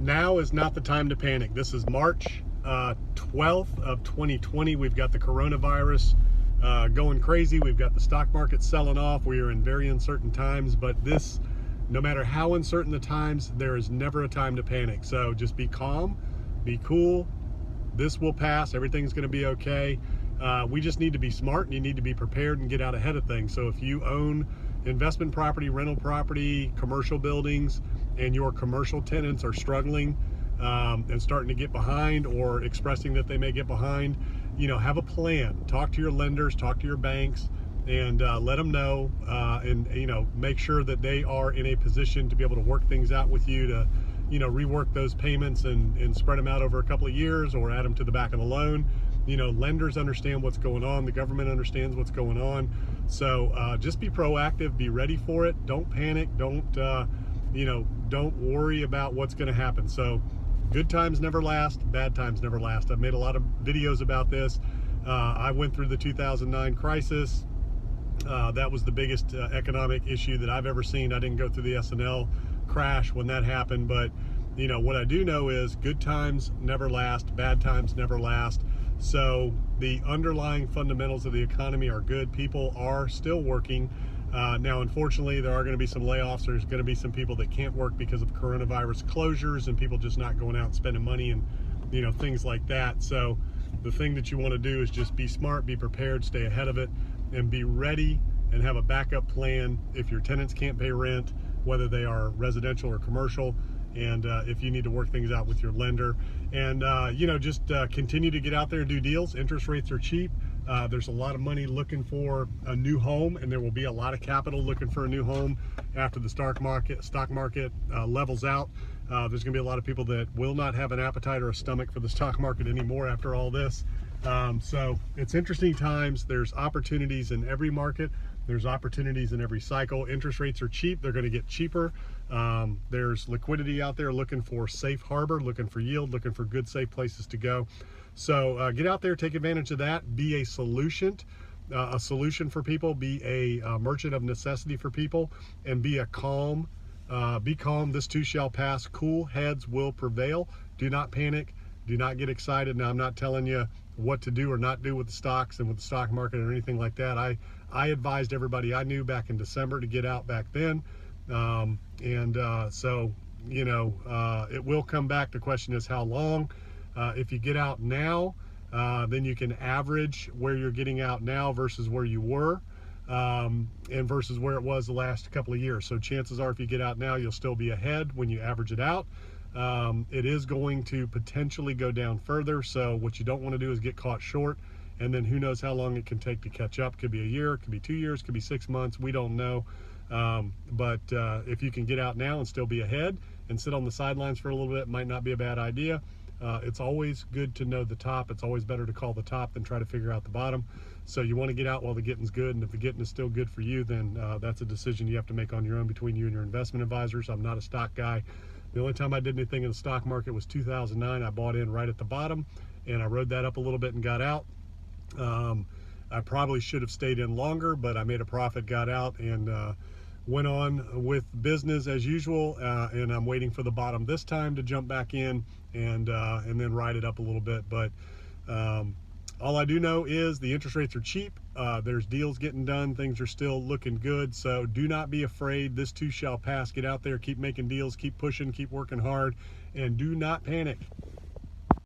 Now is not the time to panic. This is March 12th of 2020. We've got the coronavirus going crazy. We've got the stock market selling off. We are in very uncertain times, but this, no matter how uncertain the times, there is never a time to panic. So just be calm, be cool. This will pass. Everything's going to be okay. We just need to be smart, and you need to be prepared and get out ahead of things. So if you own investment property, rental property, commercial buildings, and your commercial tenants are struggling and starting to get behind or expressing that they may get behind, have a plan. Talk to your lenders, talk to your banks, and let them know, and make sure that they are in a position to be able to work things out with you to rework those payments and spread them out over a couple of years or add them to the back of the loan. Lenders understand what's going on. The government understands what's going on. So just be proactive, be ready for it. Don't panic. Don't worry about what's going to happen. So good times never last, bad times never last. I've made a lot of videos about this. I went through the 2009 crisis. That was the biggest economic issue that I've ever seen. I didn't go through the S&L crash when that happened, but what I do know is good times never last, bad times never last. So the underlying fundamentals of the economy are good. People are still working. Now, unfortunately, there are going to be some layoffs. There's going to be some people that can't work because of coronavirus closures and people just not going out and spending money and things like that. So the thing that you want to do is just be smart, be prepared, stay ahead of it, and be ready and have a backup plan if your tenants can't pay rent, whether they are residential or commercial, and if you need to work things out with your lender. And just continue to get out there and do deals. Interest rates are cheap. There's a lot of money looking for a new home, and there will be a lot of capital looking for a new home after the stock market levels out. There's going to be a lot of people that will not have an appetite or a stomach for the stock market anymore after all this. So it's interesting times. There's opportunities in every market. There's opportunities in every cycle. Interest rates are cheap. They're going to get cheaper. There's liquidity out there looking for safe harbor, looking for yield, looking for good, safe places to go. So get out there, take advantage of that. Be a solution for people. Be a merchant of necessity for people, and be calm. Be calm. This too shall pass. Cool heads will prevail. Do not panic. Do not get excited. Now, I'm not telling you what to do or not do with the stocks and with the stock market or anything like that. I advised everybody I knew back in December to get out back then. So it will come back. The question is how long. If you get out now, then you can average where you're getting out now versus where you were, and versus where it was the last couple of years. So chances are if you get out now, you'll still be ahead when you average it out. It is going to potentially go down further. So what you don't want to do is get caught short, and then who knows how long it can take to catch up. Could be a year, could be 2 years, could be 6 months. We don't know. But if you can get out now and still be ahead and sit on the sidelines for a little bit, might not be a bad idea. It's always good to know the top. It's always better to call the top than try to figure out the bottom. So you want to get out while the getting's good, and if the getting is still good for you, then that's a decision you have to make on your own between you and your investment advisors. I'm not a stock guy. The only time I did anything in the stock market was 2009. I bought in right at the bottom, and I rode that up a little bit and got out. I probably should have stayed in longer, but I made a profit, got out, and went on with business as usual. And I'm waiting for the bottom this time to jump back in and then ride it up a little bit. But all I do know is the interest rates are cheap. There's deals getting done. Things are still looking good. So do not be afraid. This too shall pass. Get out there, keep making deals, keep pushing, keep working hard, and do not panic.